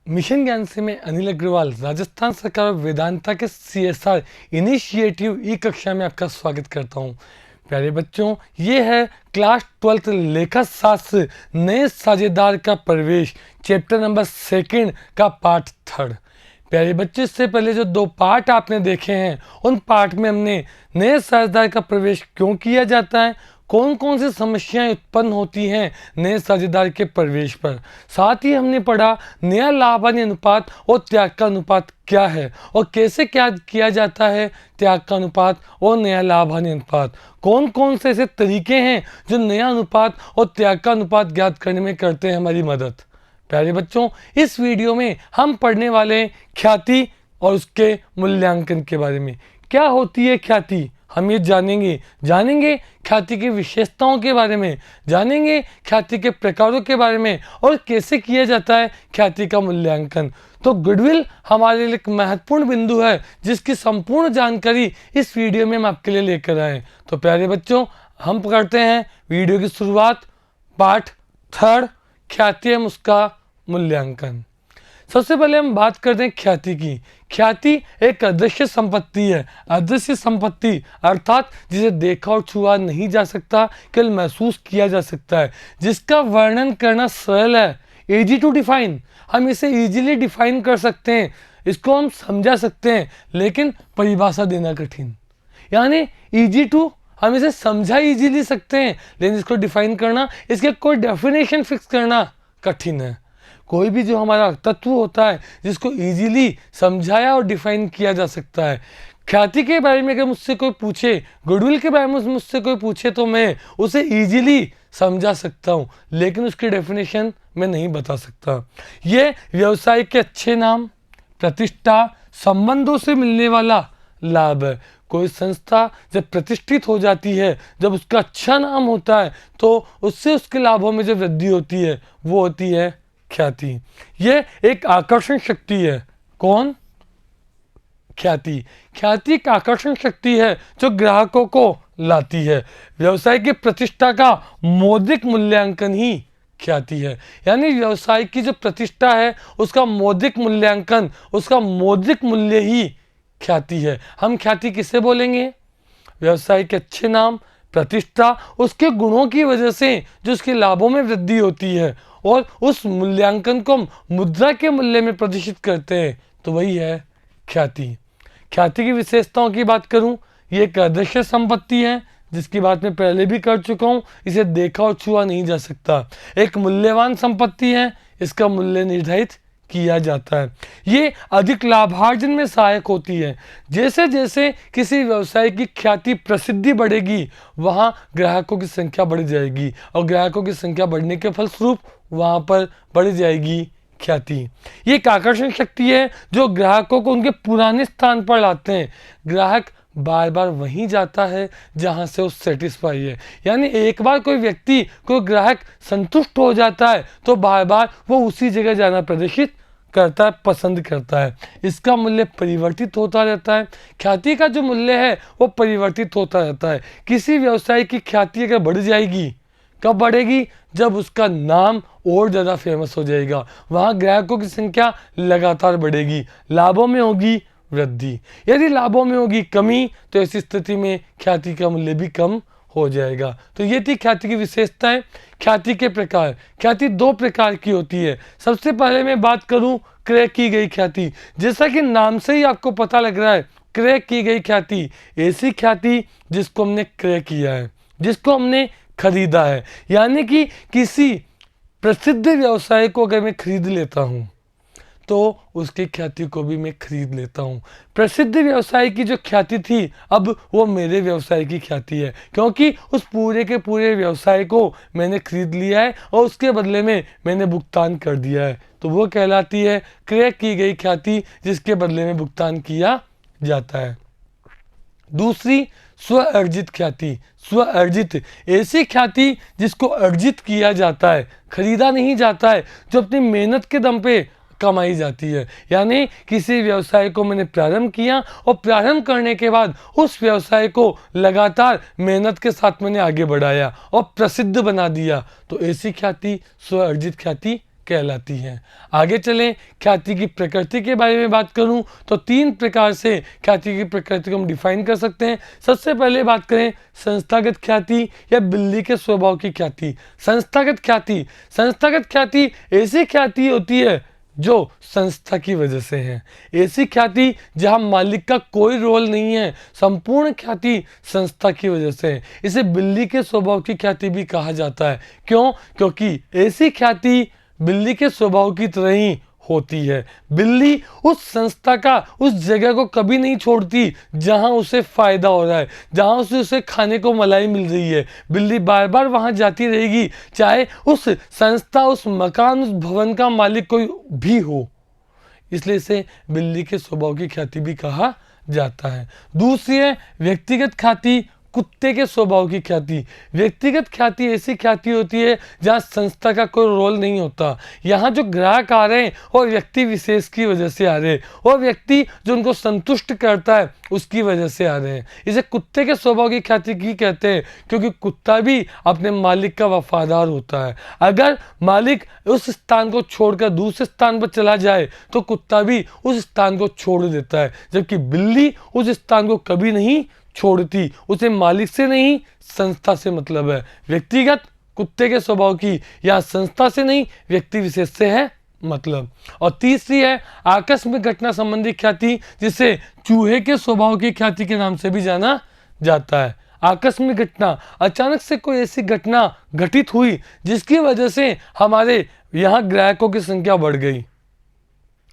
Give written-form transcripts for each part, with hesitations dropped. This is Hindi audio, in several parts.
मिशन ज्ञान से मैं अनिल अग्रवाल राजस्थान सरकार और वेदांता के CSR इनिशिएटिव ई कक्षा में आपका स्वागत करता हूं। प्यारे बच्चों, ये है क्लास 12th लेखा शास्त्र नए साझेदार का प्रवेश चैप्टर नंबर 2 का पार्ट 3। प्यारे बच्चे, इससे पहले जो 2 पार्ट आपने देखे हैं उन पार्ट में हमने नए साझेदार का प्रवेश क्यों किया जाता है, कौन कौन सी समस्याएं उत्पन्न होती हैं नए साझेदार के प्रवेश पर, साथ ही हमने पढ़ा नया लाभ हानि अनुपात और त्याग का अनुपात क्या है और कैसे क्या किया जाता है त्याग का अनुपात और नया लाभ हानि अनुपात, कौन कौन से ऐसे तरीके हैं जो नया अनुपात और त्याग का अनुपात ज्ञात करने में करते हैं हमारी मदद। प्यारे बच्चों, इस वीडियो में हम पढ़ने वाले हैं ख्याति और उसके मूल्यांकन के बारे में। क्या होती है ख्याति, हम ये जानेंगे ख्याति की विशेषताओं के बारे में, जानेंगे ख्याति के प्रकारों के बारे में और कैसे किया जाता है ख्याति का मूल्यांकन। तो गुडविल हमारे लिए एक महत्वपूर्ण बिंदु है जिसकी संपूर्ण जानकारी इस वीडियो में हम आपके लिए लेकर आए। तो प्यारे बच्चों, हम करते हैं वीडियो की शुरुआत। पार्ट 3, ख्याति एवं उसका मूल्यांकन। सबसे पहले हम बात करते हैं ख्याति की। ख्याति एक अदृश्य संपत्ति है। अदृश्य संपत्ति अर्थात जिसे देखा और छुआ नहीं जा सकता, केवल महसूस किया जा सकता है, जिसका वर्णन करना सरल है, इजी टू डिफाइन। हम इसे इजीली डिफाइन कर सकते हैं, इसको हम समझा सकते हैं, लेकिन परिभाषा देना कठिन। यानी इजी टू, हम इसे समझा इजीली सकते हैं, लेकिन इसको डिफाइन करना, इसके कोई डेफिनेशन फिक्स करना कठिन है। कोई भी जो हमारा तत्व होता है जिसको इजीली समझाया और डिफाइन किया जा सकता है। ख्याति के बारे में अगर मुझसे कोई पूछे, गुडविल के बारे में मुझसे कोई पूछे, तो मैं उसे इजीली समझा सकता हूँ, लेकिन उसकी डेफिनेशन मैं नहीं बता सकता। ये व्यवसाय के अच्छे नाम, प्रतिष्ठा, संबंधों से मिलने वाला लाभ है। कोई संस्था जब प्रतिष्ठित हो जाती है, जब उसका अच्छा नाम होता है, तो उससे उसके लाभों में जो वृद्धि होती है वो होती है ख्याति। ये एक आकर्षण शक्ति है। कौन? ख्याति। ख्याति एक आकर्षण शक्ति है जो ग्राहकों को लाती है। व्यवसाय की प्रतिष्ठा का मौद्रिक मूल्यांकन ही ख्याति है। यानी व्यवसाय की जो प्रतिष्ठा है उसका मौद्रिक मूल्यांकन, उसका मौद्रिक मूल्य ही ख्याति है। हम ख्याति किसे बोलेंगे? व्यवसाय के अच्छे नाम, प्रतिष्ठा, उसके गुणों की वजह से जो उसके लाभों में वृद्धि होती है, और उस मूल्यांकन को हम मुद्रा के मूल्य में प्रदर्शित करते हैं, तो वही है ख्याति। ख्याति की विशेषताओं की बात करूं, ये एक अदृश्य संपत्ति है जिसकी बात मैं पहले भी कर चुका हूं, इसे देखा और छुआ नहीं जा सकता। एक मूल्यवान संपत्ति है, इसका मूल्य निर्धारित किया जाता है। ये अधिक लाभार्जन में सहायक होती है। जैसे जैसे किसी व्यवसाय की ख्याति प्रसिद्धि बढ़ेगी, वहाँ ग्राहकों की संख्या बढ़ जाएगी, और ग्राहकों की संख्या बढ़ने के फलस्वरूप वहाँ पर बढ़ जाएगी ख्याति। ये एक आकर्षण शक्ति है जो ग्राहकों को उनके पुराने स्थान पर लाते हैं। ग्राहक बार बार वहीं जाता है जहां से वो सेटिस्फाई है। यानी एक बार कोई व्यक्ति, कोई ग्राहक संतुष्ट हो जाता है तो बार बार वो उसी जगह जाना प्रदर्शित करता है, पसंद करता है। इसका मूल्य परिवर्तित होता रहता है। ख्याति का जो मूल्य है वो परिवर्तित होता रहता है। किसी व्यवसाय की ख्याति अगर बढ़ जाएगी, कब बढ़ेगी? जब उसका नाम और ज़्यादा फेमस हो जाएगा, वहाँ ग्राहकों की संख्या लगातार बढ़ेगी, लाभों में होगी वृद्धि। यदि लाभों में होगी कमी, तो ऐसी स्थिति में ख्याति का मूल्य भी कम हो जाएगा। तो ये थी ख्याति की विशेषताएं। ख्याति के प्रकार। ख्याति 2 प्रकार की होती है। सबसे पहले मैं बात करूं क्रय की गई ख्याति। जैसा कि नाम से ही आपको पता लग रहा है, क्रय की गई ख्याति ऐसी ख्याति जिसको हमने क्रय किया है, जिसको हमने खरीदा है। यानी कि किसी प्रसिद्ध व्यवसाय को अगर मैं खरीद लेता हूं, तो उसकी ख्याति को भी मैं खरीद लेता हूँ। प्रसिद्ध व्यवसाय की जो ख्याति थी, अब वो मेरे व्यवसाय की ख्याति है, क्योंकि उस पूरे के पूरे व्यवसाय को मैंने खरीद लिया है और उसके बदले में मैंने भुगतान कर दिया है। तो वो कहलाती है क्रय की गई ख्याति, जिसके बदले में भुगतान किया जाता है। दूसरी, स्व अर्जित ख्याति। स्व अर्जित ऐसी ख्याति जिसको अर्जित किया जाता है, खरीदा नहीं जाता है, जो अपनी मेहनत के दम पे कमाई जाती है। यानी किसी व्यवसाय को मैंने प्रारंभ किया और प्रारंभ करने के बाद उस व्यवसाय को लगातार मेहनत के साथ मैंने आगे बढ़ाया और प्रसिद्ध बना दिया, तो ऐसी ख्याति स्व अर्जित ख्याति कहलाती हैं। आगे चलें, ख्याति की प्रकृति के बारे में बात करूं तो 3 प्रकार से ख्याति की प्रकृति को हम डिफाइन कर सकते हैं। सबसे पहले बात करें संस्थागत ख्याति या बिल्ली के स्वभाव की ख्याति। संस्थागत ख्याति ऐसी ख्याति होती है जो संस्था की वजह से है। ऐसी ख्याति जहां मालिक का कोई रोल नहीं है, संपूर्ण ख्याति संस्था की वजह से है। इसे बिल्ली के स्वभाव की ख्याति भी कहा जाता है। क्यों? क्योंकि ऐसी ख्याति बिल्ली के स्वभाव की तरह ही होती है। बिल्ली उस संस्था का, उस जगह को कभी नहीं छोड़ती जहां उसे फायदा हो रहा है, जहां उसे खाने को मलाई मिल रही है। बिल्ली बार बार वहां जाती रहेगी, चाहे उस संस्था, उस मकान, उस भवन का मालिक कोई भी हो। इसलिए इसे बिल्ली के स्वभाव की ख्याति भी कहा जाता है। दूसरी है व्यक्तिगत ख्याति, कुत्ते के स्वभाव की ख्याति। व्यक्तिगत ख्याति ऐसी ख्याति होती है जहां संस्था का कोई रोल नहीं होता। यहाँ जो ग्राहक आ रहे हैं और व्यक्ति विशेष की वजह से आ रहे हैं, और व्यक्ति जो उनको संतुष्ट करता है उसकी वजह से आ रहे हैं। इसे कुत्ते के स्वभाव की ख्याति की कहते हैं, क्योंकि कुत्ता भी अपने मालिक का वफादार होता है। अगर मालिक उस स्थान को छोड़कर दूसरे स्थान पर चला जाए तो कुत्ता भी उस स्थान को छोड़ देता है, जबकि बिल्ली उस स्थान को कभी नहीं छोड़ती। उसे मालिक से नहीं, संस्था से मतलब है। व्यक्तिगत कुत्ते के स्वभाव की या संस्था से नहीं, व्यक्ति विशेष से है मतलब। और तीसरी है आकस्मिक घटना संबंधी ख्याति, जिसे चूहे के स्वभाव की ख्याति के नाम से भी जाना जाता है। आकस्मिक घटना, अचानक से कोई ऐसी घटना घटित हुई जिसकी वजह से हमारे यहाँ ग्राहकों की संख्या बढ़ गई,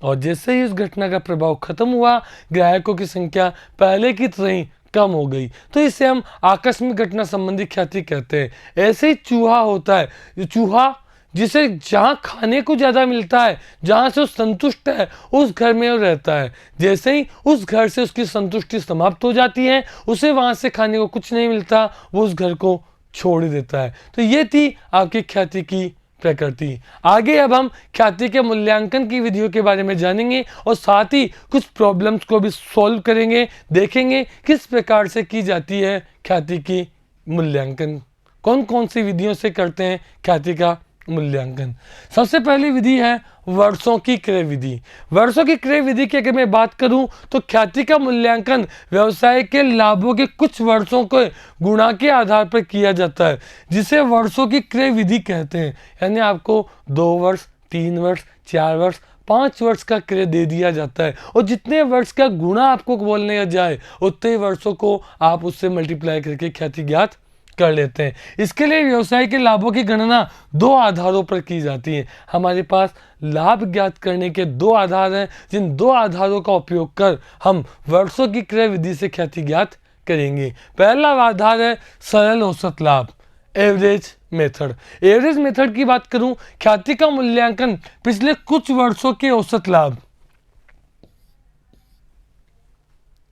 और जैसे ही उस घटना का प्रभाव खत्म हुआ, ग्राहकों की संख्या पहले की तरह ही कम हो गई, तो इसे हम आकस्मिक घटना संबंधी ख्याति कहते हैं। ऐसे ही चूहा होता है, चूहा जिसे जहाँ खाने को ज़्यादा मिलता है, जहाँ से वो संतुष्ट है, उस घर में वो रहता है। जैसे ही उस घर से उसकी संतुष्टि समाप्त हो जाती है, उसे वहाँ से खाने को कुछ नहीं मिलता, वो उस घर को छोड़ देता है। तो ये थी आपकी ख्याति की प्रकृति। आगे अब हम ख्याति के मूल्यांकन की विधियों के बारे में जानेंगे और साथ ही कुछ प्रॉब्लम्स को भी सॉल्व करेंगे, देखेंगे किस प्रकार से की जाती है ख्याति की मूल्यांकन, कौन कौन सी विधियों से करते हैं ख्याति का मूल्यांकन। सबसे पहली विधि है वर्षों की क्रय विधि। वर्षों की क्रय विधि की अगर मैं बात करूं तो ख्याति का मूल्यांकन व्यवसाय के लाभों के कुछ वर्षों को गुणा के आधार पर किया जाता है, जिसे वर्षों की क्रय विधि कहते हैं। यानी आपको 2 वर्ष, 3 वर्ष, 4 वर्ष, 5 वर्ष का क्रय दे दिया जाता है, और जितने वर्ष का गुणा आपको बोलने जाए उतने वर्षों को आप उससे मल्टीप्लाई करके ख्याति ज्ञात कर लेते हैं। इसके लिए व्यवसाय के लाभों की गणना 2 आधारों पर की जाती है। हमारे पास लाभ ज्ञात करने के 2 आधार हैं, जिन 2 आधारों का उपयोग कर हम वर्षों की क्रय विधि से ख्याति ज्ञात करेंगे। पहला आधार है सरल औसत लाभ, एवरेज मेथड। एवरेज मेथड की बात करूं, ख्याति का मूल्यांकन पिछले कुछ वर्षों के औसत लाभ,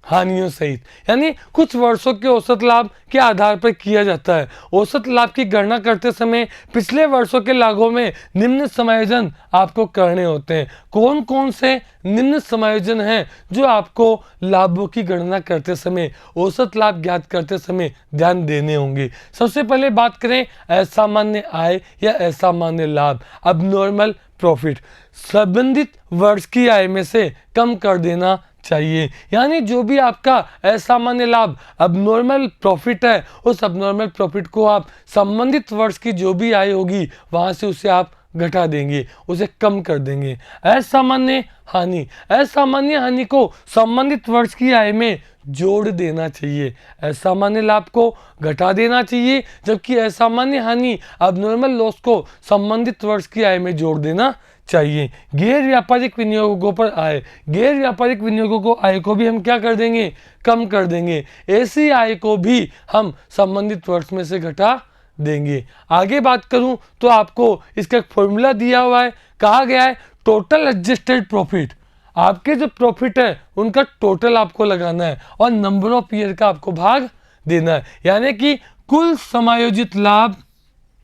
हानियों सहित, यानी कुछ वर्षों के औसत लाभ के आधार पर किया जाता है। औसत लाभ की गणना करते समय पिछले वर्षों के लाभों में निम्न समायोजन आपको करने होते हैं। कौन कौन से निम्न समायोजन हैं जो आपको लाभों की गणना करते समय, औसत लाभ ज्ञात करते समय ध्यान देने होंगे। सबसे पहले बात करें असामान्य आय या असामान्य लाभ, अबनॉर्मल प्रॉफिट। संबंधित वर्ष की आय में से कम कर देना चाहिए, यानी जो भी आपका असामान्य लाभ, अबनॉर्मल प्रॉफिट है, उस अबनॉर्मल प्रॉफिट को आप संबंधित वर्ष की जो भी आय होगी वहां से उसे आप घटा देंगे, उसे कम कर देंगे। असामान्य हानि, असामान्य हानि को संबंधित वर्ष की आय में जोड़ देना चाहिए। असामान्य लाभ को घटा देना चाहिए, जबकि असामान्य हानि, अबनॉर्मल लॉस को संबंधित वर्ष की आय में जोड़ देना चाहिए। गैर व्यापारिक विनियोगों पर आय, गैर व्यापारिक विनियोगों को आय को भी हम क्या कर देंगे, कम कर देंगे। ऐसी आय को भी हम संबंधित वर्ष में से घटा देंगे। आगे बात करूं तो आपको इसका एक फॉर्मूला दिया हुआ है, कहा गया है टोटल एडजस्टेड प्रॉफिट। आपके जो प्रॉफिट है उनका टोटल आपको लगाना है और नंबर ऑफ ईयर का आपको भाग देना है, यानी कि कुल समायोजित लाभ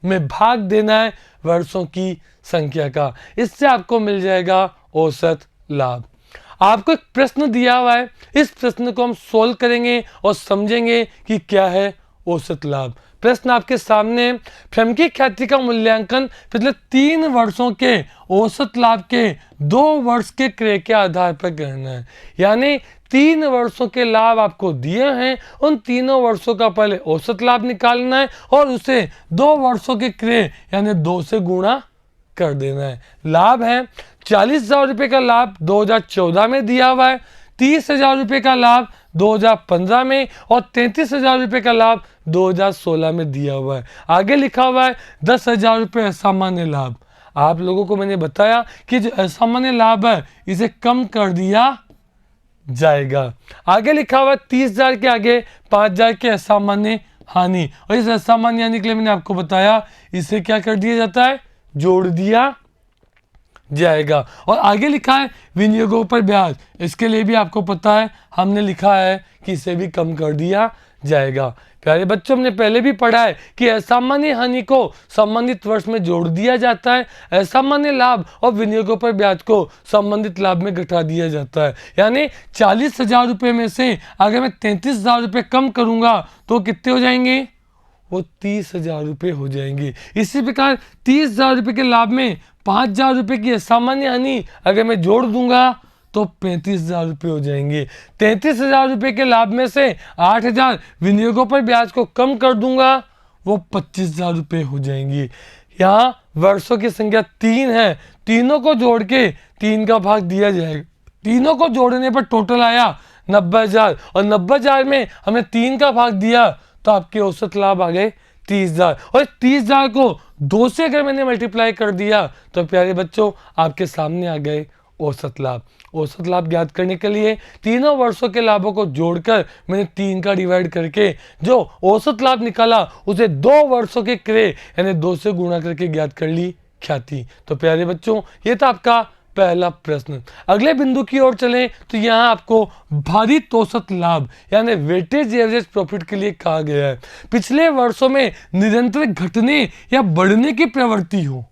में भाग देना है वर्षों की संख्या का। इससे आपको मिल जाएगा औसत लाभ। आपको एक प्रश्न दिया हुआ है, इस प्रश्न को हम सोल्व करेंगे और समझेंगे कि क्या है औसत लाभ। प्रश्न आपके सामने। फर्म की ख्याति का मूल्यांकन पिछले 3 वर्षों के औसत लाभ के 2 वर्ष के क्रय के आधार पर करना है। यानी 3 वर्षों के लाभ आपको दिए हैं, उन तीनों वर्षों का पहले औसत लाभ निकालना है और उसे 2 वर्षों के क्रय यानी 2 से गुणा कर देना है। लाभ है 40,000 रुपये का लाभ 2014 में दिया हुआ है, 30,000 रुपये का लाभ 2015 में और 33,000 रुपये का लाभ 2016 में दिया हुआ है। आगे लिखा हुआ है 10,000 रुपये असामान्य लाभ। आप लोगों को मैंने बताया कि जो असामान्य लाभ है इसे कम कर दिया जाएगा। आगे लिखा हुआ है 30,000 के आगे 5,000 के असामान्य हानि, और इस असामान्य हानि के लिए मैंने आपको बताया इसे क्या कर दिया जाता है, जोड़ दिया जाएगा। और आगे लिखा है विनियोगों पर ब्याज, इसके लिए भी आपको पता है हमने लिखा है कि इसे भी कम कर दिया जाएगा। प्यारे बच्चों, हमने पहले भी पढ़ा है कि असामान्य हानि को संबंधित वर्ष में जोड़ दिया जाता है, असामान्य लाभ और विनियोगों पर ब्याज को संबंधित लाभ में घटा दिया जाता है। यानी 40,000 रुपये में से अगर मैं 33,000 रुपये कम करूंगा तो कितने हो जाएंगे, वो 30,000 रुपये हो जाएंगे। इसी प्रकार 30,000 रुपये के लाभ में 5,000 रुपये की असामान्य हानि अगर मैं जोड़ दूंगा तो 35,000 रुपये हो जाएंगे। 33,000 रुपये के लाभ में से 8,000 विनियोगों पर ब्याज को कम कर दूंगा, वो 25,000 रुपये हो जाएंगी। यहाँ वर्षों की संख्या 3 है, तीनों को जोड़ के 3 का भाग दिया जाएगा। तीनों को जोड़ने पर टोटल आया 90,000 और 90,000 में हमने 3 का भाग दिया तो आपके औसत लाभ आ गए 30,000। और 30,000 को 2 से अगर मैंने मल्टीप्लाई कर दिया तो प्यारे बच्चों आपके सामने आ गए औसत लाभ। औसत लाभ ज्ञात करने के लिए तीनों वर्षों के लाभों को जोड़कर मैंने 3 का डिवाइड करके जो औसत लाभ निकाला उसे 2 वर्षों के क्रय यानी 2 से गुणा करके ज्ञात कर ली ख्याति। तो प्यारे बच्चों ये था आपका पहला प्रश्न। अगले बिंदु की ओर चलें तो यहाँ आपको भारित औसत लाभ यानी वेटेज एवरेज प्रॉफिट के लिए कहा गया है। पिछले वर्षों में निरंतर घटने या बढ़ने की प्रवृत्ति हो,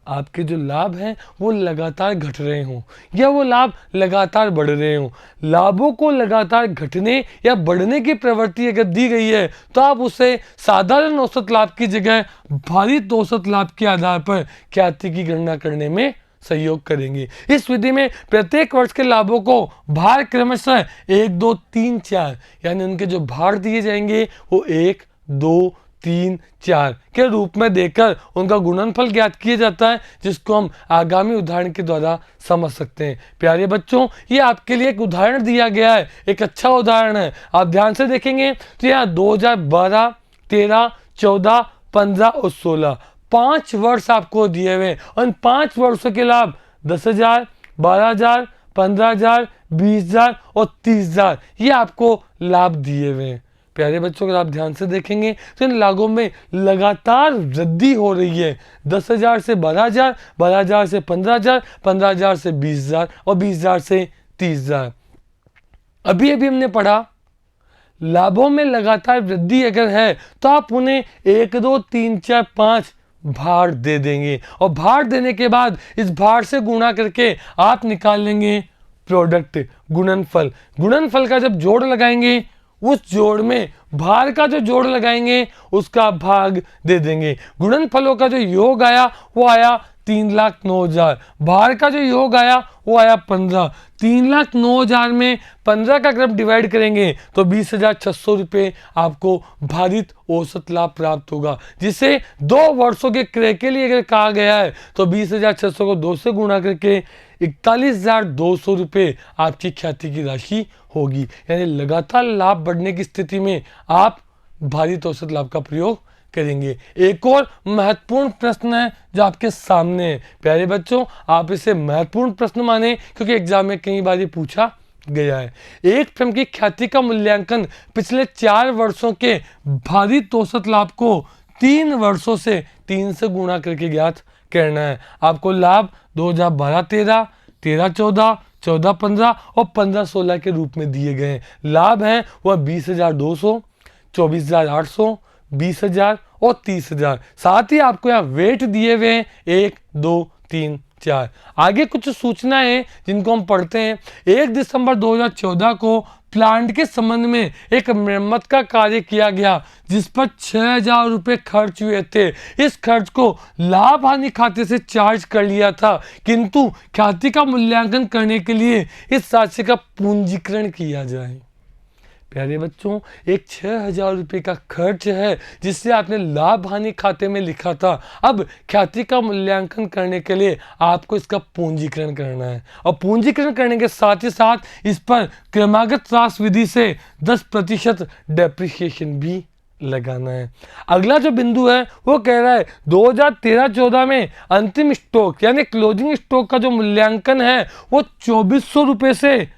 आपके जो लाभ हैं वो लगातार घट रहे हों या वो लाभ लगातार बढ़ रहे हों। लाभों को लगातार घटने या बढ़ने की प्रवृत्ति अगर दी गई है तो आप उसे साधारण औसत लाभ की जगह भारित औसत लाभ के आधार पर ख्याति की गणना करने में सहयोग करेंगे। इस विधि में प्रत्येक वर्ष के लाभों को भार क्रमशः 1, 2, 3, 4 यानी उनके जो भार दिए जाएंगे वो 1, 2, 3, 4 के रूप में देकर उनका गुणनफल ज्ञात किया जाता है, जिसको हम आगामी उदाहरण के द्वारा समझ सकते हैं। प्यारे बच्चों ये आपके लिए एक उदाहरण दिया गया है, एक अच्छा उदाहरण है। आप ध्यान से देखेंगे तो यहाँ 2012, 13, 14, 15 और 16 5 वर्ष आपको दिए हुए। उन 5 वर्षों के लाभ 10,000, 12,000, 15,000, 20,000 और 30,000 ये आपको लाभ दिए हुए हैं। प्यारे बच्चों अगर आप ध्यान से देखेंगे तो इन लाभों में लगातार वृद्धि हो रही है। 10,000 से 12,000, 12,000 से 15,000, 15,000 से 20,000 और 20,000 से 30,000। अभी हमने पढ़ा लाभों में लगातार वृद्धि अगर है तो आप उन्हें 1, 2, 3, 4, 5 भार दे देंगे और भार देने के बाद इस भार से गुणा करके आप निकाल लेंगे प्रोडक्ट गुणनफल। गुणनफल का जब जोड़ लगाएंगे उस जोड़ में भार का जो जोड़ लगाएंगे उसका भाग दे देंगे। गुणनफलों का जो योग आया वो आया 3,09,000, भार का जो योग आया वो आया 15। 3,09,000 में 15 का अगर डिवाइड करेंगे तो 20,600 रुपये आपको भारित औसत लाभ प्राप्त होगा, जिसे 2 वर्षों के क्रय के लिए अगर कहा गया है तो 20,600 को 2 से गुणा करके 41,200 रुपये आपकी ख्याति की राशि होगी। यानी लगातार लाभ बढ़ने की स्थिति में आप भारित औसत लाभ का प्रयोग करेंगे। एक और महत्वपूर्ण प्रश्न है जो आपके सामने है। प्यारे बच्चों आप इसे महत्वपूर्ण प्रश्न माने क्योंकि एग्जाम में कई बार ये पूछा गया है। एक फर्म की ख्याति का मूल्यांकन पिछले 4 वर्षों के भारित औसत लाभ को 3 वर्षों से 3 से गुणा करके ज्ञात करना है। आपको लाभ 2012-13, 13-14, 14-15 और 15-16 के रूप में दिए गए हैं। लाभ हैं वह 20,200, 24,800, 20,000 और 30,000। साथ ही आपको यहाँ वेट दिए हुए हैं 1, 2, 3, 4। आगे कुछ सूचनाएं जिनको हम पढ़ते हैं। 1 दिसंबर 2014 को प्लांट के संबंध में एक मरम्मत का कार्य किया गया जिस पर 6,000 रुपये खर्च हुए थे। इस खर्च को लाभ हानि खाते से चार्ज कर लिया था, किंतु ख्याति का मूल्यांकन करने के लिए इस राशि का पूंजीकरण किया जाए। प्यारे बच्चों, एक 6,000 रुपये का खर्च है जिससे आपने लाभ हानि खाते में लिखा था। अब ख्याति का मूल्यांकन करने के लिए आपको इसका पूंजीकरण करना है और पूंजीकरण करने के साथ ही साथ इस पर क्रमागत रास विधि से 10% डेप्रिसिएशन भी लगाना है। अगला जो बिंदु है वो कह रहा है 2013-14 में अंतिम स्टॉक यानी क्लोजिंग स्टॉक का जो मूल्यांकन है वो 2400 रुपये से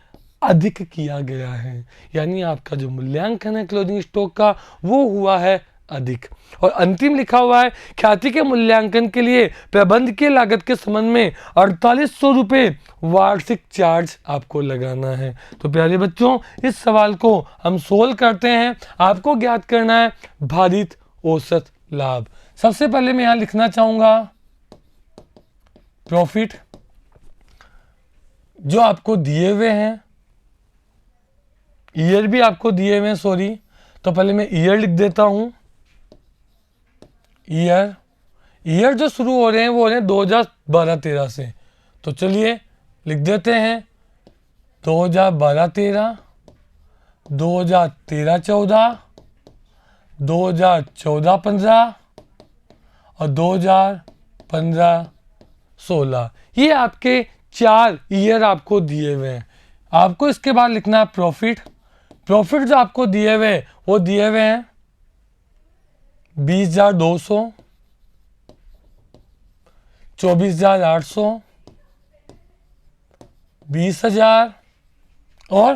अधिक किया गया है, यानी आपका जो मूल्यांकन है क्लोजिंग स्टॉक का वो हुआ है अधिक। और अंतिम लिखा हुआ है ख्याति के मूल्यांकन के लिए प्रबंधकीय लागत के संबंध में 4800 रुपये वार्षिक चार्ज आपको लगाना है। तो प्यारे बच्चों, इस सवाल को हम सोल्व करते हैं। आपको ज्ञात करना है भारित औसत लाभ। सबसे पहले मैं यहां लिखना चाहूंगा प्रॉफिट जो आपको दिए हुए हैं, ईयर भी आपको दिए हुए हैं, सॉरी, तो पहले मैं ईयर लिख देता हूं। ईयर जो शुरू हो रहे हैं वो हो रहे हैं 2012-13 से, तो चलिए लिख देते हैं 2012-13, 2013-14, 2014-15 और 2015-16। ये आपके 4 ईयर आपको दिए हुए हैं। आपको इसके बाद लिखना है प्रॉफिट जो आपको दिए हुए वो दिए हुए हैं 20,200, 24,800, 20,000 और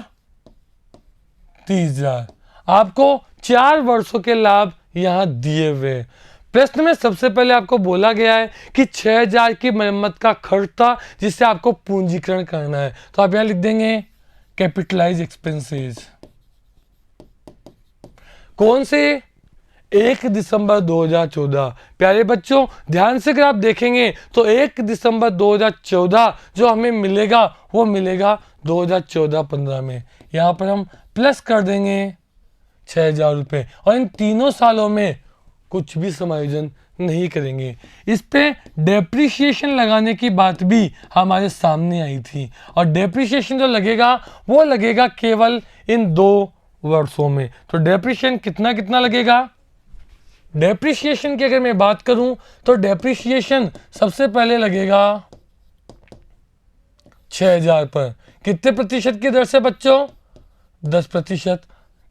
30,000। आपको 4 वर्षों के लाभ यहां दिए हुए। प्रश्न में सबसे पहले आपको बोला गया है कि 6,000 की मरम्मत का खर्च था जिससे आपको पूंजीकरण करना है, तो आप यहां लिख देंगे कैपिटलाइज एक्सपेंसेस। कौन से? 1 दिसंबर 2014। प्यारे बच्चों, ध्यान से अगर आप देखेंगे तो 1 दिसंबर 2014 जो हमें मिलेगा वो मिलेगा 2014-15 में। यहाँ पर हम प्लस कर देंगे 6,000 रुपये और इन तीनों सालों में कुछ भी समायोजन नहीं करेंगे। इस पे डेप्रिसिएशन लगाने की बात भी हमारे सामने आई थी और डेप्रिसिएशन जो लगेगा वो लगेगा केवल इन 2 वर्षों में। तो डेप्रिसिएशन कितना लगेगा? डेप्रिसिएशन की अगर मैं बात करूं तो डेप्रिसिएशन सबसे पहले लगेगा 6,000 पर। कितने प्रतिशत की दर से बच्चों? 10%।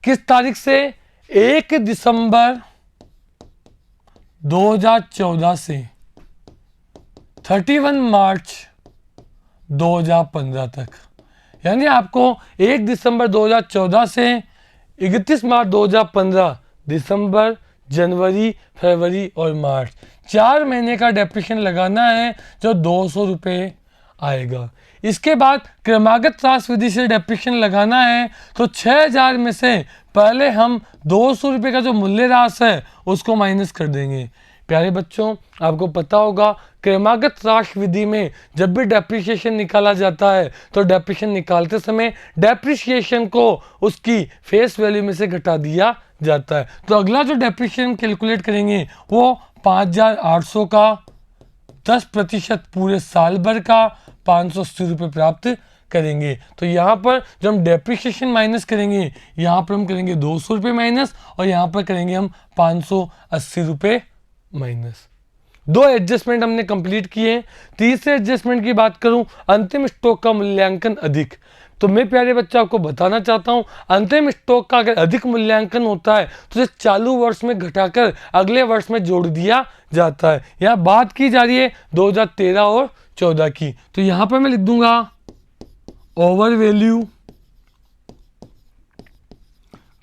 किस तारीख से? 1 दिसंबर 2014 से 31 मार्च 2015 तक। यानी आपको 1 दिसंबर 2014 से 31 मार्च 2015, दिसंबर, जनवरी, फरवरी और मार्च 4 महीने का डेप्रिसिएशन लगाना है जो 200 रुपये आएगा। इसके बाद क्रमागत रास विधि से डेप्रिसिएशन लगाना है तो 6,000 में से पहले हम 200 रुपये का जो मूल्य राशि है उसको माइनस कर देंगे। प्यारे बच्चों, आपको पता होगा क्रमागत रास विधि में जब भी डेप्रिसिएशन निकाला जाता है तो डेप्रिसिएशन निकालते समय डेप्रिसिएशन को उसकी फेस वैल्यू में से घटा दिया जाता है। तो अगला जो डेप्रिसिएशन कैलकुलेट करेंगे वो 5,800 का 10% पूरे साल भर का 580 रुपये प्राप्त करेंगे। तो यहाँ पर जब हम डेप्रिसिएशन माइनस करेंगे, यहाँ पर हम करेंगे 200 रुपये माइनस और यहाँ पर करेंगे हम 580 रुपये माइनस। 2 एडजस्टमेंट हमने कंप्लीट किए। तीसरे एडजस्टमेंट की बात करूं, अंतिम स्टॉक का मूल्यांकन अधिक। तो मैं प्यारे बच्चों आपको बताना चाहता हूं, अंतिम स्टॉक का अगर अधिक मूल्यांकन होता है तो इसे चालू वर्ष में घटाकर अगले वर्ष में जोड़ दिया जाता है। यहाँ बात की जा रही है 2013 और 14 की, तो यहाँ पर मैं लिख दूंगा ओवर वैल्यू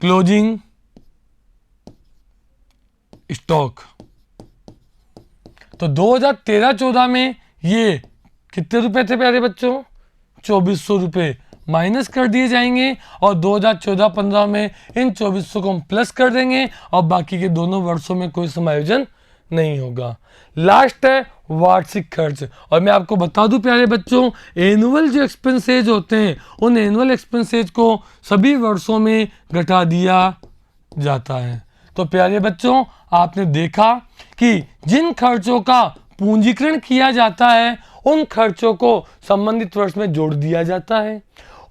क्लोजिंग स्टॉक। तो 2013-14 में ये कितने रुपए थे प्यारे बच्चों? 2,400 रुपये माइनस कर दिए जाएंगे और 2014-15 में इन 2,400 को हम प्लस कर देंगे और बाकी के दोनों वर्षों में कोई समायोजन नहीं होगा। लास्ट है वार्षिक खर्च, और मैं आपको बता दूं प्यारे बच्चों, एनुअल जो एक्सपेंसेज होते हैं उन एनुअल एक्सपेंसेज को सभी वर्षों में घटा दिया जाता है। तो प्यारे बच्चों, आपने देखा कि जिन खर्चों का पूंजीकरण किया जाता है उन खर्चों को संबंधित वर्ष में जोड़ दिया जाता है,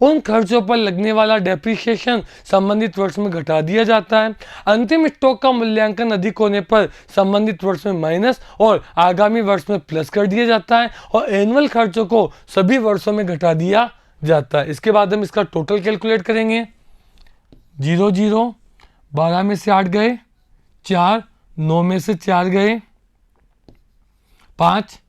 उन खर्चों पर लगने वाला डेप्रिसिएशन संबंधित वर्ष में घटा दिया जाता है, अंतिम स्टॉक का मूल्यांकन अधिक होने पर संबंधित वर्ष में माइनस और आगामी वर्ष में प्लस कर दिया जाता है, और एनुअल खर्चों को सभी वर्षों में घटा दिया जाता है। इसके बाद हम इसका टोटल कैलकुलेट करेंगे। 0 0, 12 में से 8 गए, 4, 9 में से 4 गए, 5,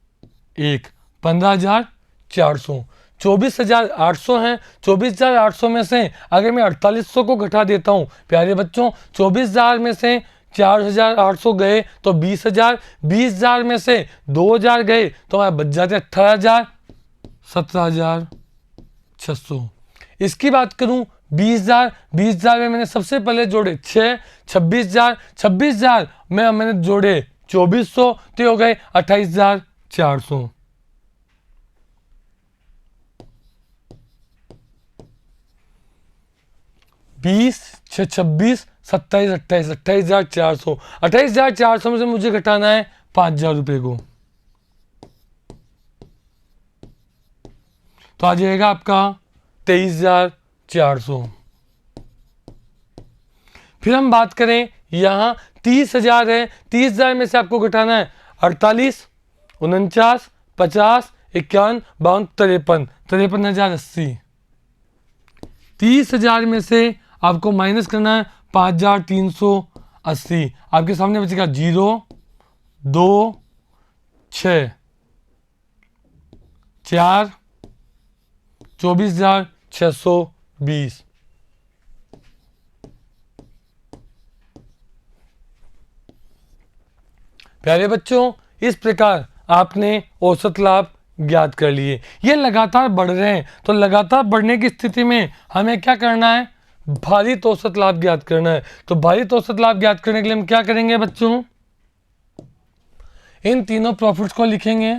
1, 15,400, 24,800 हैं। 24,800 में से अगर मैं 4800 को घटा देता हूं प्यारे बच्चों, 24,000 में से 4,800 गए तो 20,000, 20,000 में से 2,000 गए तो हमारे बच जाते 18,000, 17,600। इसकी बात करूं 20,000, 20,000 में मैंने सबसे पहले जोड़े 6, 26,000, 26,000 में मैंने जोड़े 2,400, तो हो गए 28,400। 20, 6, 26, 27, 28, 28,400, 28,400 में से मुझे घटाना है 5,000 रुपये को, तो आ जाएगा आपका 23,400। फिर हम बात करें यहां 30,000 है, 30,000 में से आपको घटाना है 48, 49, 50, 51, 52, 53, 53,080। 30,000 में से आपको माइनस करना है 5,380। आपके सामने बचेगा 0, 2, 6, 4, 24,620। प्यारे बच्चों, इस प्रकार आपने औसत लाभ ज्ञात कर लिए। ये लगातार बढ़ रहे हैं, तो लगातार बढ़ने की स्थिति में हमें क्या करना है, भारित औसत लाभ ज्ञात करना है। तो भारित औसत लाभ ज्ञात करने के लिए हम क्या करेंगे बच्चों, इन तीनों प्रॉफिट्स को लिखेंगे।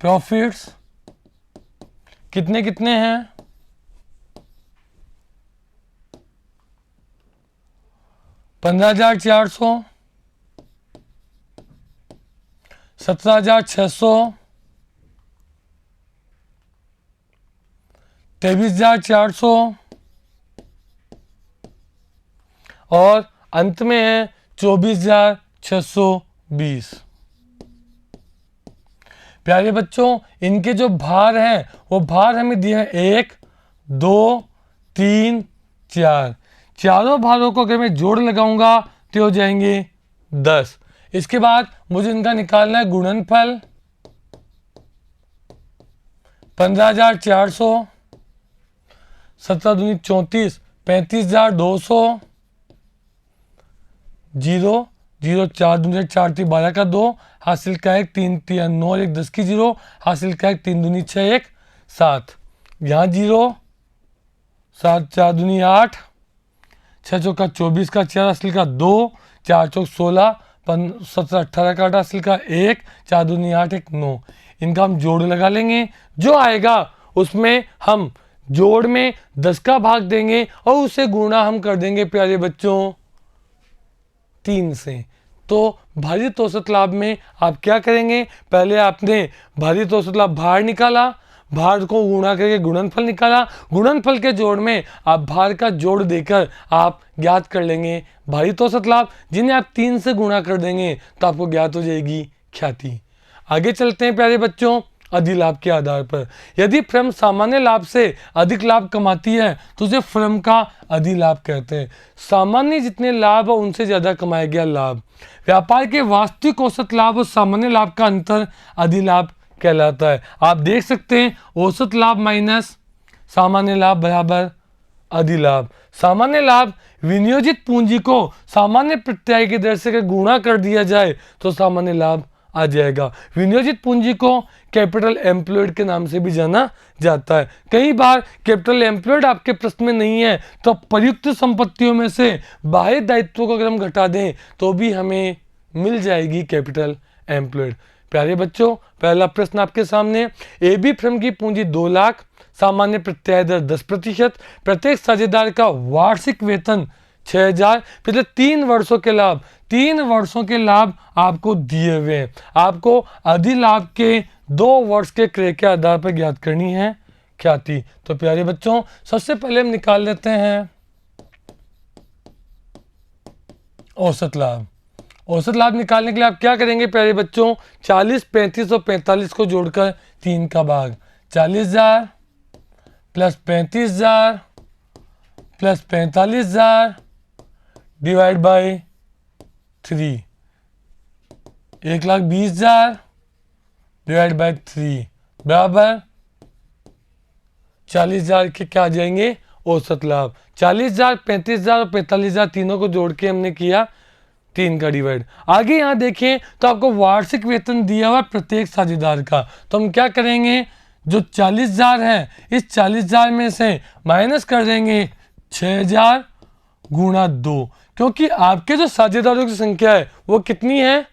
प्रॉफिट्स कितने कितने हैं, 15,400, 17,600, 23,400 और अंत में है 24,620। प्यारे बच्चों, इनके जो भार हैं वो भार हमें दिए हैं 1, 2, 3, 4। चारों भारों को अगर मैं जोड़ लगाऊंगा तो हो जाएंगे 10। इसके बाद मुझे इनका निकालना है गुणनफल। 15,400, 17 दूनी 34, 35,200, 0, 0, 4 दूनी 4 3 12 का 2, हासिल का 1, 3 3 9 1 10 की 0, हासिल का 1, 3 दूनी 6 1 7, यहाँ 0, 7 4 दूनी 8, 6 चौका 24 का 4 हासिल का 2, 4 चौक 16, 17 18 का 8 हासिल का 1, 4 दूनी 8 1 9। इनका हम जोड़ लगा लेंगे, जो आएगा उसमें हम जोड़ में 10 का भाग देंगे और उसे गुणा हम कर देंगे प्यारे बच्चों 3 से। तो भारित औसत लाभ में आप क्या करेंगे, पहले आपने भारित औसत लाभ भार निकाला, भार को गुणा करके गुणनफल निकाला, गुणनफल के जोड़ में आप भार का जोड़ देकर आप ज्ञात कर लेंगे भारित औसत लाभ, जिन्हें आप 3 से गुणा कर देंगे तो आपको ज्ञात हो जाएगी ख्याति। आगे चलते हैं प्यारे बच्चों अधिलाभ के आधार पर। यदि फर्म सामान्य लाभ से अधिक लाभ कमाती है तो उसे फर्म का अधिलाभ कहते हैं। सामान्य जितने लाभ हो उनसे ज़्यादा कमाया गया लाभ। व्यापार के वास्तविक औसत लाभ और सामान्य लाभ का अंतर अधिलाभ कहलाता है। आप देख सकते हैं औसत लाभ माइनस सामान्य लाभ बराबर अधिलाभ। सामान्य लाभ विनियोजित पूंजी को सामान्य प्रत्याय की दर से गुणा कर दिया जाए तो सामान्य लाभ आ जाएगा। विनियोजित पूंजी को कैपिटल एम्प्लॉयड के नाम से भी जाना जाता है। कई बार कैपिटल एम्प्लॉयड आपके प्रश्न में नहीं है तो प्रयुक्त संपत्तियों में से बाह्य दायित्वों को अगर हम घटा दें तो भी हमें मिल जाएगी कैपिटल एम्प्लॉयड। प्यारे बच्चों, पहला प्रश्न आपके सामने, एबी फर्म की पूंजी 2 लाख, सामान्य प्रत्याय दर 10%, प्रत्येक साझेदार का वार्षिक वेतन 6000, पिछले 3 वर्षों के लाभ, 3 वर्षों के लाभ आपको दिए हुए हैं। आपको अधिलाभ के 2 वर्ष के क्रय के आधार पर ज्ञात करनी है ख्याति। तो प्यारे बच्चों, सबसे पहले हम निकाल लेते हैं औसत लाभ। औसत लाभ निकालने के लिए आप क्या करेंगे प्यारे बच्चों, 40, 35 और 45 को जोड़कर 3 का भाग, 40,000 plus 35,000 plus 45,000 divide by 3, 1,20,000 divide by 3 बराबर 40,000 के क्या आ जाएंगे औसत लाभ। 40,000, 35,000 और 45,000 तीनों को जोड़ के हमने किया 3 का डिवाइड। आगे यहाँ देखें तो आपको वार्षिक वेतन दिया हुआ प्रत्येक साझेदार का, तो हम क्या करेंगे, जो 40,000 है इस 40,000 में से माइनस कर देंगे 6,000 गुणा 2, क्योंकि आपके जो साझेदारों की संख्या है वो कितनी है,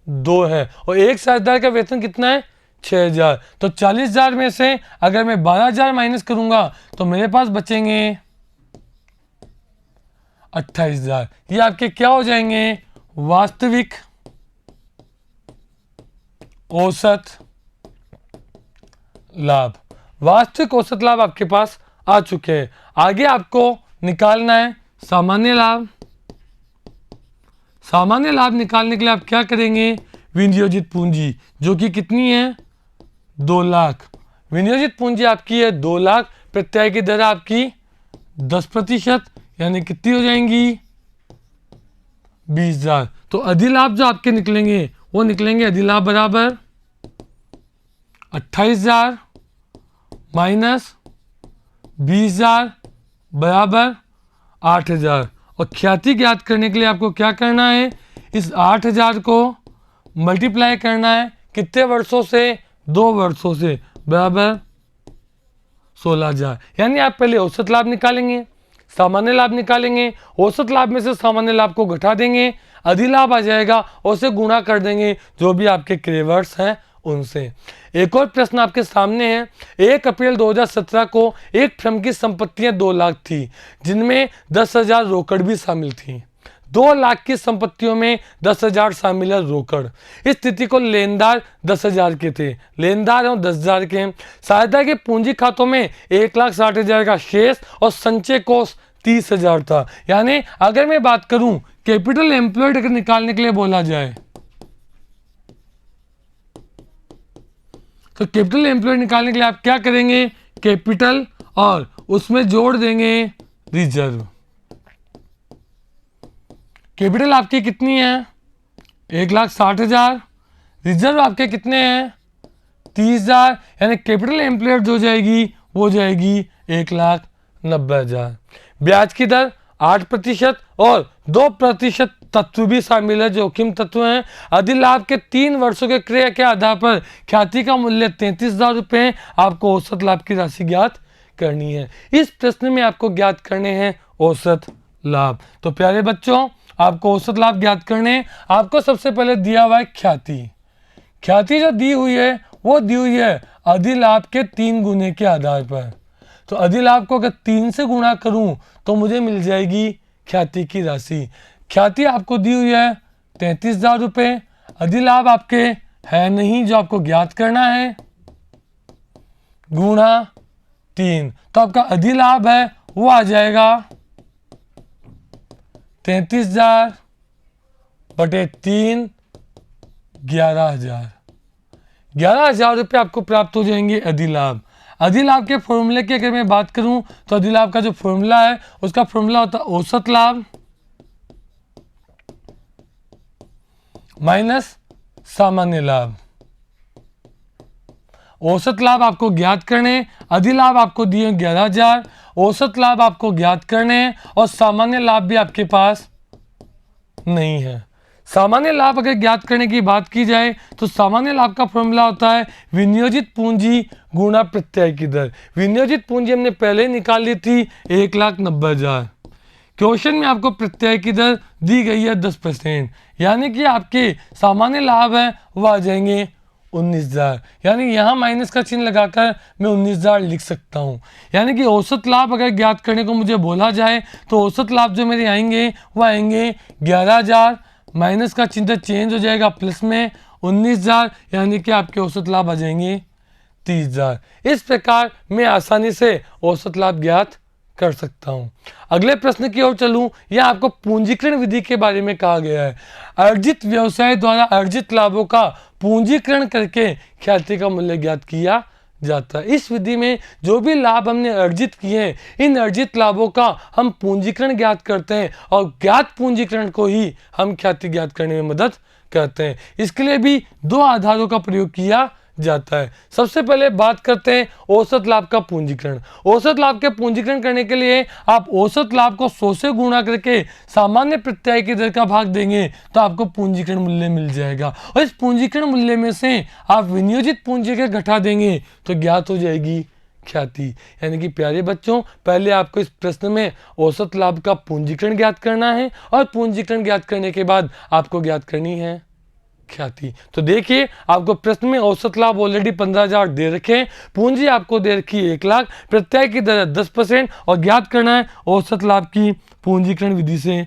2 है, और एक साझेदार का वेतन कितना है, 6,000। तो 40,000 में से अगर मैं 12,000 माइनस करूंगा तो मेरे पास बचेंगे 28,000। ये आपके क्या हो जाएंगे, वास्तविक औसत लाभ। वास्तविक औसत लाभ आपके पास आ चुके हैं। आगे आपको निकालना है सामान्य लाभ। सामान्य लाभ निकालने के लिए आप क्या करेंगे, विनियोजित पूंजी जो कि कितनी है, 2 लाख। विनियोजित पूंजी आपकी है 2 लाख, प्रत्याय की दर आपकी 10%, यानी कितनी हो जाएंगी, 20,000। तो अधिलाभ जो आपके निकलेंगे वो निकलेंगे, अधिलाभ बराबर 28,000 माइनस 20,000 बराबर 8,000। और ख्याति ज्ञात करने के लिए आपको क्या करना है, इस 8,000 को मल्टीप्लाई करना है कितने वर्षों से, 2 वर्षों से, बराबर 16,000। यानी आप पहले औसत लाभ निकालेंगे, सामान्य लाभ निकालेंगे, औसत लाभ में से सामान्य लाभ को घटा देंगे, अधिलाभ आ जाएगा और उसे गुणा कर देंगे जो भी आपके क्रेवर्स हैं उनसे। एक और प्रश्न आपके सामने है, 1 अप्रैल 2017 को एक फर्म की संपत्तियां 2 लाख थी, जिनमें 10,000 रोकड़ भी शामिल थी। 2 लाख की संपत्तियों में 10,000 शामिल है रोकड़। इस स्थिति को लेनदार 10,000 के थे, लेनदार और 10,000 के। साझेदार के पूंजी खातों में 1,60,000 का शेष और संचय कोष 30,000 था। यानी अगर मैं बात करूं कैपिटल एम्प्लॉयड अगर निकालने के लिए बोला जाए तो कैपिटल एम्प्लॉयड निकालने के लिए आप क्या करेंगे, कैपिटल और उसमें जोड़ देंगे रिजर्व। कैपिटल आपकी कितनी है, 1,60,000, रिजर्व आपके कितने हैं, 30,000, यानी कैपिटल एम्प्लॉयड जो जाएगी वो जाएगी 1,90,000। ब्याज की दर 8% और 2% तत्व भी शामिल है, जोखिम तत्व हैं। अधिलाभ के 3 वर्षों के क्रय के आधार पर ख्याति का मूल्य 33,000 रुपये। आपको औसत लाभ की राशि ज्ञात करनी है। इस प्रश्न में आपको ज्ञात करने हैं औसत लाभ। तो प्यारे बच्चों, आपको औसत लाभ ज्ञात करने, आपको सबसे पहले दिया हुआ है ख्याति। ख्याति जो दी हुई है वो दी हुई है अधिलाभ के 3 गुने के आधार पर। तो अधिलाभ को अगर 3 से गुणा करूं तो मुझे मिल जाएगी ख्याति की राशि। ख्याति आपको दी हुई है 33,000 रुपये, अधिलाभ आपके है नहीं जो आपको ज्ञात करना है, गुणा 3, तो आपका अधिलाभ है वो आ जाएगा 33,000 बटे 3, 11,000। 11,000 रुपये आपको प्राप्त हो जाएंगे अधिलाभ। अधिलाभ के फॉर्मूले की अगर मैं बात करूं तो अधिलाभ का जो फॉर्मूला है उसका फॉर्मूला होता है औसत लाभ माइनस सामान्य लाभ। औसत लाभ आपको ज्ञात करने, अधिलाभ आपको दिए 11,000, औसत लाभ आपको ज्ञात करने और सामान्य लाभ भी आपके पास नहीं है। सामान्य लाभ अगर ज्ञात करने की बात की जाए तो सामान्य लाभ का फॉर्मूला होता है विनियोजित पूंजी गुणा प्रत्यय की दर। विनियोजित पूंजी हमने पहले निकाल ली थी 1,90,000। क्वेश्चन में आपको प्रत्यय की दर दी गई है 10%, यानी कि आपके सामान्य लाभ है वो आ जाएंगे 19,000। यानी यहाँ माइनस का चिन्ह लगाकर मैं 19,000 लिख सकता हूँ। यानी कि औसत लाभ अगर ज्ञात करने को मुझे बोला जाए तो औसत लाभ जो मेरे आएंगे वो आएंगे 11,000, माइनस का चिन्ह चेंज हो जाएगा प्लस में 19,000, यानी कि आपके औसत लाभ आ जाएंगे 30,000। इस प्रकार मैं आसानी से औसत लाभ ज्ञात कर सकता हूं। अगले प्रश्न की ओर चलूं, यह आपको पूंजीकरण विधि के बारे में कहा गया है। अर्जित व्यवसाय द्वारा अर्जित लाभों का पूंजीकरण करके ख्याति का मूल्य ज्ञात किया जाता है। इस विधि में जो भी लाभ हमने अर्जित किए हैं, इन अर्जित लाभों का हम पूंजीकरण ज्ञात करते हैं और ज्ञात पूंजीकरण को ही हम ख्याति ज्ञात करने में मदद करते हैं। इसके लिए भी दो आधारों का प्रयोग किया जाता है। सबसे पहले बात करते हैं औसत लाभ का पूंजीकरण। औसत लाभ के पूंजीकरण करने के लिए आप औसत लाभ को 100 से गुणा करके सामान्य प्रत्यय की दर का भाग देंगे तो आपको पूंजीकरण मूल्य मिल जाएगा, और इस पूंजीकरण मूल्य में से आप विनियोजित पूंजी के घटा देंगे तो ज्ञात हो जाएगी ख्याति। यानी कि प्यारे बच्चों, पहले आपको इस प्रश्न में औसत लाभ का पूंजीकरण ज्ञात करना है और पूंजीकरण ज्ञात करने के बाद आपको ज्ञात करनी है ख्याति। तो देखिए, आपको प्रश्न में औसत लाभ ऑलरेडी 15,000 दे रखे, पूंजी आपको दे रखी है 1,00,000, प्रत्यय की दर 10% और ज्ञात करना है औसत लाभ की पूंजीकरण विधि से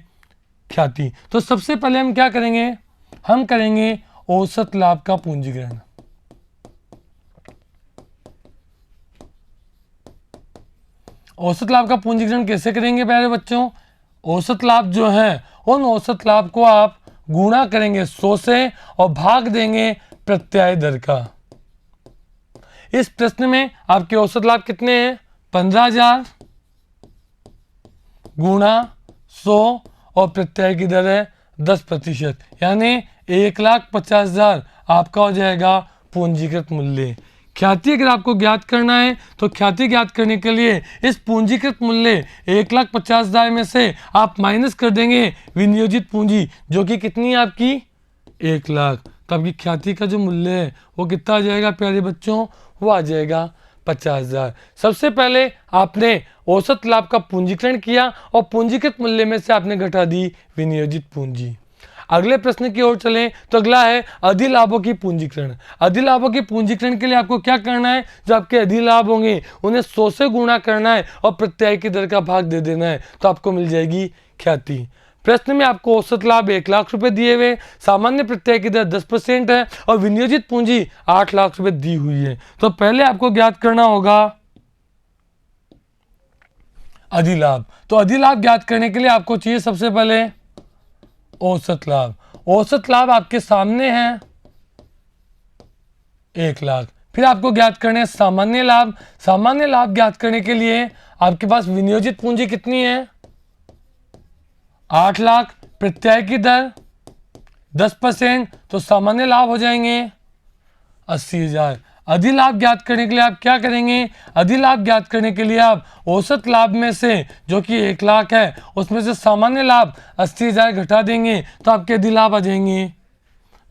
ख्याति। तो सबसे पहले हम क्या करेंगे, हम करेंगे औसत लाभ का पूंजीकरण। औसत लाभ का पूंजीकरण कैसे करेंगे प्यारे बच्चों, औसत लाभ जो है उन औसत लाभ को आप गुणा करेंगे 100 से और भाग देंगे प्रत्यय दर का। इस प्रश्न में आपके औसत लाभ कितने हैं, 15,000 गुणा 100 और प्रत्यय की दर है 10%, यानी 1,50,000 आपका हो जाएगा पूंजीकृत मूल्य। ख्याति अगर आपको ज्ञात करना है तो ख्याति ज्ञात करने के लिए इस पूंजीकृत मूल्य 1,50,000 में से आप माइनस कर देंगे विनियोजित पूंजी, जो कि कितनी है आपकी 1,00,000। तो आपकी ख्याति का जो मूल्य है वो कितना आ जाएगा प्यारे बच्चों, वो आ जाएगा 50,000। सबसे पहले आपने औसत लाभ का पूंजीकरण किया और पूंजीकृत मूल्य में से आपने घटा दी विनियोजित पूंजी। अगले प्रश्न की ओर चलें तो अगला है अधिलाभों की पूंजीकरण। अधिलाभों की पूंजीकरण के लिए आपको क्या करना है, जो आपके अधिलाभ होंगे उन्हें 100 से गुणा करना है और प्रत्यय की दर का भाग दे देना है, तो आपको मिल जाएगी ख्याति। प्रश्न में आपको औसत लाभ 1,00,000 रुपए दिए हुए, सामान्य प्रत्यय की दर 10% है और विनियोजित पूंजी 8,00,000 रुपए दी हुई है। तो पहले आपको ज्ञात करना होगा अधिलाभ। तो अधिलाभ ज्ञात करने के लिए आपको चाहिए सबसे पहले औसत लाभ। औसत लाभ आपके सामने है 1,00,000। फिर आपको ज्ञात करने हैं सामान्य लाभ। सामान्य लाभ ज्ञात करने के लिए आपके पास विनियोजित पूंजी कितनी है, 8,00,000, प्रत्यय की दर 10%, तो सामान्य लाभ हो जाएंगे 80,000। अधिलाभ ज्ञात करने के लिए आप क्या करेंगे, अधिलाभ ज्ञात करने के लिए आप औसत लाभ में से जो कि 1,00,000 है उसमें से सामान्य लाभ 80,000 घटा देंगे तो आपके अधिलाभ आ जाएंगे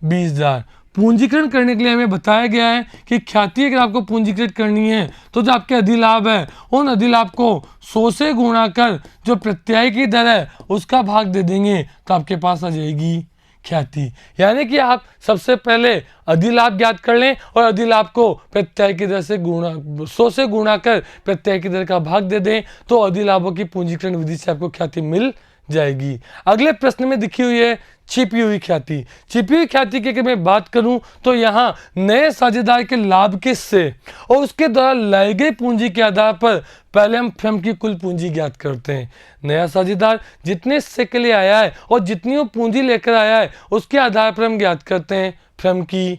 20,000। पूंजीकरण करने के लिए हमें बताया गया है कि ख्याति अगर आपको पूंजीकृत करनी है तो जो आपके अधिलाभ है उन अधिलाभ को 100 से गुणा कर जो प्रत्यय की दर है उसका भाग दे देंगे तो आपके पास आ जाएगी ख्याति। यानी कि आप सबसे पहले अधिलाभ ज्ञात कर लें और अधिलाभ को प्रत्यय की दर से गुणा 100 से गुणा कर प्रत्यय की दर का भाग दे दें तो अधिलाभों की पूंजीकरण विधि से आपको ख्याति मिल जाएगी। अगले प्रश्न में दिखी हुई है छिपी हुई ख्याति। छिपी हुई ख्याति की अगर मैं बात करूं तो यहाँ नए साझेदार के लाभ के से और उसके द्वारा लाई गई पूंजी के आधार पर पहले हम फर्म की कुल पूंजी ज्ञात करते हैं। नया साझेदार जितने हिस्से के लिए आया है और जितनी वो पूंजी लेकर आया है उसके आधार पर हम ज्ञात करते हैं फर्म की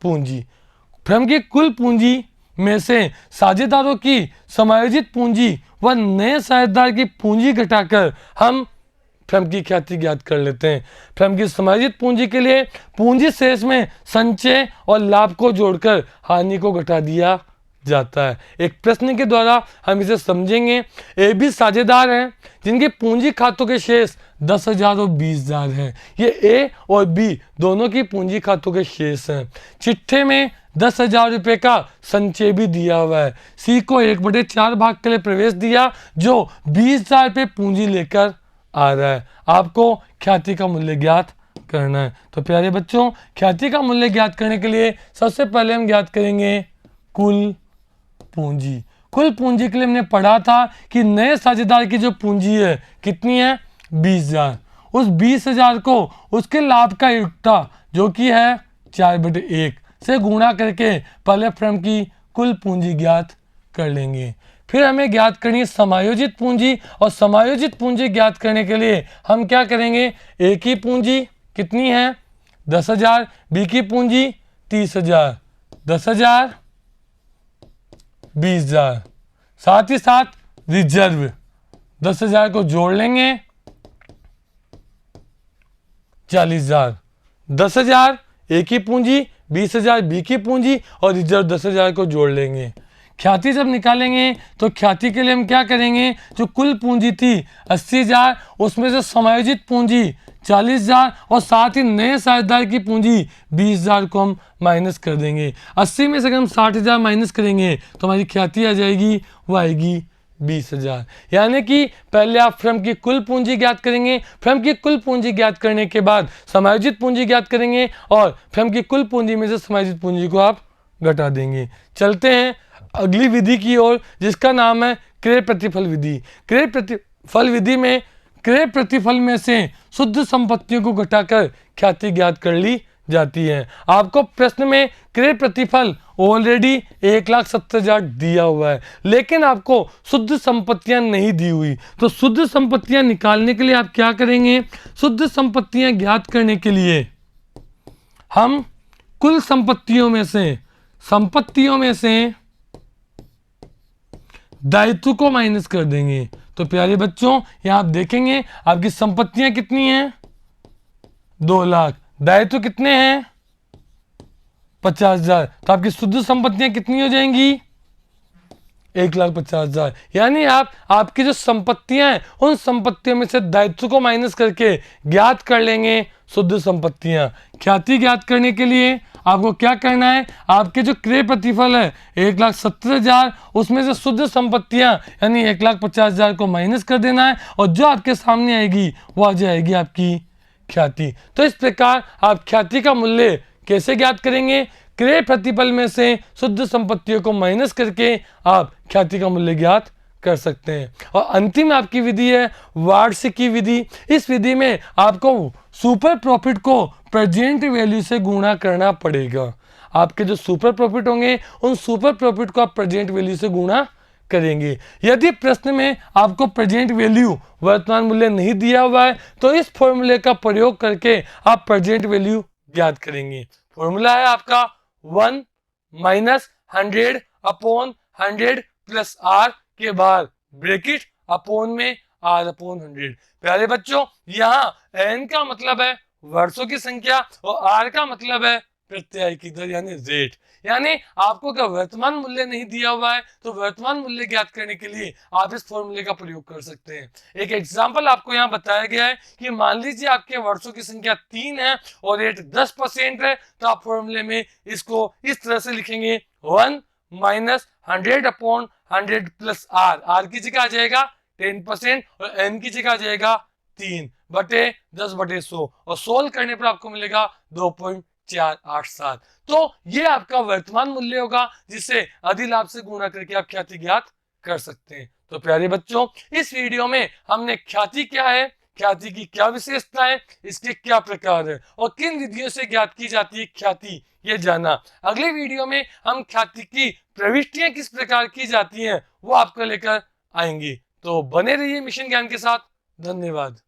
पूंजी। फर्म की कुल पूंजी में से साझेदारों की समायोजित पूंजी व नए साझेदार की पूंजी घटाकर हम फर्म की ख्याति ज्ञात कर लेते हैं। फर्म की समायोजित पूंजी के लिए पूंजी शेष में संचय और लाभ को जोड़कर हानि को घटा दिया जाता है। एक प्रश्न के द्वारा हम इसे समझेंगे। ए बी साझेदार हैं जिनके पूंजी खातों के शेष 10,000 और 20,000 है। ये ए और बी दोनों की पूंजी खातों के शेष हैं। चिट्ठे में 10,000 रुपये का संचय भी दिया हुआ है। सी को 1/4 भाग के लिए प्रवेश दिया जो 20,000 रुपये पूंजी लेकर आ रहा है। आपको ख्याति का मूल्य ज्ञात करना है। तो प्यारे बच्चों, ख्याति का मूल्य ज्ञात करने के लिए सबसे पहले हम ज्ञात करेंगे कुल पूंजी। कुल पूंजी के लिए हमने पढ़ा था कि नए साझेदार की जो पूंजी है कितनी है, 20,000। उस 20,000 को उसके लाभ का इकट्ठा जो कि है 4/1 से गुणा करके पहले फर्म की कुल पूंजी ज्ञात कर लेंगे। फिर हमें ज्ञात करनी है समायोजित पूंजी, और समायोजित पूंजी ज्ञात करने के लिए हम क्या करेंगे, ए की पूंजी कितनी है 10,000, बी की पूंजी 30,000, 10,000 20,000, साथ ही साथ रिजर्व 10,000 को जोड़ लेंगे 40,000, 10,000 ए की पूंजी, 20,000 बी की पूंजी और रिजर्व 10,000 को जोड़ लेंगे। ख्याति जब निकालेंगे तो ख्याति के लिए हम क्या करेंगे, जो कुल पूंजी थी 80,000, उसमें से समायोजित पूंजी 40,000 और साथ ही नए साझेदार की पूंजी 20,000 को हम माइनस कर देंगे। 80 में से अगर हम 60,000 माइनस करेंगे तो हमारी ख्याति आ जाएगी, वो आएगी 20,000। यानी कि पहले आप फर्म की कुल पूंजी ज्ञात करेंगे, फर्म की कुल पूंजी ज्ञात करने के बाद समायोजित पूंजी ज्ञात करेंगे और फर्म की कुल पूंजी में से समायोजित पूंजी को आप घटा देंगे। चलते हैं अगली विधि की ओर, जिसका नाम है क्रय प्रतिफल विधि। क्रय प्रतिफल विधि में क्रय प्रतिफल में से शुद्ध संपत्तियों को घटाकर ख्याति ज्ञात कर ली जाती है। आपको प्रश्न में क्रय प्रतिफल ऑलरेडी 1,70,000 दिया हुआ है, लेकिन आपको शुद्ध संपत्तियां नहीं दी हुई। तो शुद्ध संपत्तियां निकालने के लिए आप क्या करेंगे, शुद्ध संपत्तियां ज्ञात करने के लिए हम कुल संपत्तियों में से दायित्व को माइनस कर देंगे। तो प्यारे बच्चों, यहां आप देखेंगे आपकी संपत्तियां कितनी हैं 2 लाख, दायित्व कितने हैं 50,000, तो आपकी शुद्ध संपत्तियां कितनी हो जाएंगी 1,50,000। यानी आपकी जो संपत्तियां हैं उन संपत्तियों में से दायित्व को माइनस करके ज्ञात कर लेंगे शुद्ध संपत्तियां। ख्याति ज्ञात करने के लिए आपको क्या करना है, आपके जो क्रय प्रतिफल है 1,70,000, उसमें से शुद्ध संपत्तियां यानी 1,50,000 को माइनस कर देना है और जो आपके सामने आएगी वो आ जाएगी आपकी ख्याति। तो इस प्रकार आप ख्याति का मूल्य कैसे ज्ञात करेंगे, क्रय प्रतिफल में से शुद्ध संपत्तियों को माइनस करके आप ख्याति का मूल्य ज्ञात कर सकते हैं। और अंतिम आपकी विधि है वार्षिकी विधि। इस विधि में आपको सुपर प्रॉफिट को प्रेजेंट वैल्यू से गुणा करना पड़ेगा। आपके जो सुपर प्रॉफिट होंगे उन सुपर प्रॉफिट को आप प्रेजेंट वैल्यू से गुणा करेंगे। यदि प्रश्न में आपको प्रेजेंट वैल्यू वर्तमान मूल्य नहीं दिया हुआ है तो इस फॉर्मूले का प्रयोग करके आप प्रेजेंट वैल्यू ज्ञात करेंगे। फॉर्मूला है आपका 1 माइनस 100/100 प्लस आर के बाद ब्रैकेट अपोन में r/100। प्यारे बच्चों, यहाँ n का मतलब है वर्षों की संख्या और r का मतलब है प्रत्यय की दर यानी रेट। यानी आपको क्या वर्तमान मूल्य नहीं दिया हुआ है तो वर्तमान मूल्य ज्ञात करने के लिए आप इस फॉर्मूले का प्रयोग कर सकते हैं। एक एग्जांपल आपको यहाँ बताया गया है कि मान लीजिए आपके वर्षों की संख्या 3 है और रेट 10% है, तो आप फॉर्मूले में इसको इस तरह से लिखेंगे 1 माइनस 100/100 प्लस आर की जगह आ जाएगा 10% और n की जगह आ जाएगा 3/10/100 और सोल्व करने पर आपको मिलेगा 2.487। तो ये आपका वर्तमान मूल्य होगा जिसे अधिलाभ से गुणा करके आप ख्याति ज्ञात कर सकते हैं। तो प्यारे बच्चों, इस वीडियो में हमने ख्याति क्या है, ख्याति की क्या विशेषता है, इसके क्या प्रकार है और किन विधियों से ज्ञात की जाती है ख्याति, ये जाना। अगले वीडियो में हम ख्याति की प्रविष्टियां किस प्रकार की जाती हैं वो आपको लेकर आएंगे। तो बने रहिए मिशन ज्ञान के साथ। धन्यवाद।